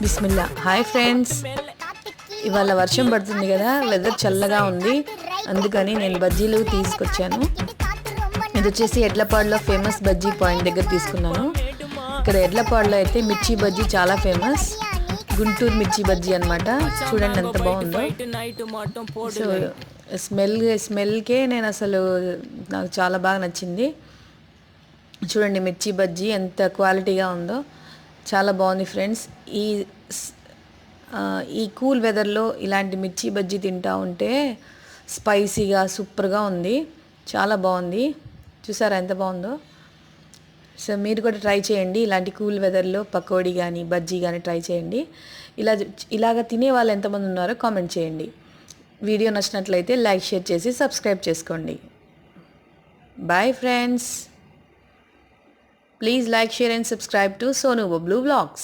Bismillah. Hi friends, ఇవాళ వర్షం పడుతుంది కదా, వెదర్ చల్లగా ఉంది, అందుకని నేను బజ్జీలు తీసుకొచ్చాను. ఇది వచ్చేసి ఎడ్లపాడులో ఫేమస్ బజ్జీ పాయింట్ దగ్గర తీసుకున్నాను. ఇక్కడ ఎడ్లపాడులో అయితే మిర్చి బజ్జీ చాలా ఫేమస్, గుంటూరు మిర్చి బజ్జీ అనమాట. చూడండి ఎంత బాగుందో. సో స్మెల్కే నేను అసలు నాకు చాలా బాగా నచ్చింది. చూడండి మిర్చి బజ్జీ ఎంత క్వాలిటీగా ఉందో, చాలా బాగుంది ఫ్రెండ్స్. ఈ కూల్ వెదర్లో ఇలాంటి మిర్చి బజ్జీ తింటా ఉంటే స్పైసీగా సూపర్గా ఉంది, చాలా బాగుంది. చూసారా ఎంత బాగుందో. సో మీరు కూడా ట్రై చేయండి, ఇలాంటి కూల్ వెదర్లో పకోడీ కానీ బజ్జీ కానీ ట్రై చేయండి. ఇలాగ తినే వాళ్ళు ఎంతమంది ఉన్నారో కామెంట్ చేయండి. వీడియో నచ్చినట్లయితే లైక్, షేర్ చేసి సబ్స్క్రైబ్ చేసుకోండి. Bye friends. Please like, share and subscribe to Sonu Bablu Vlogs.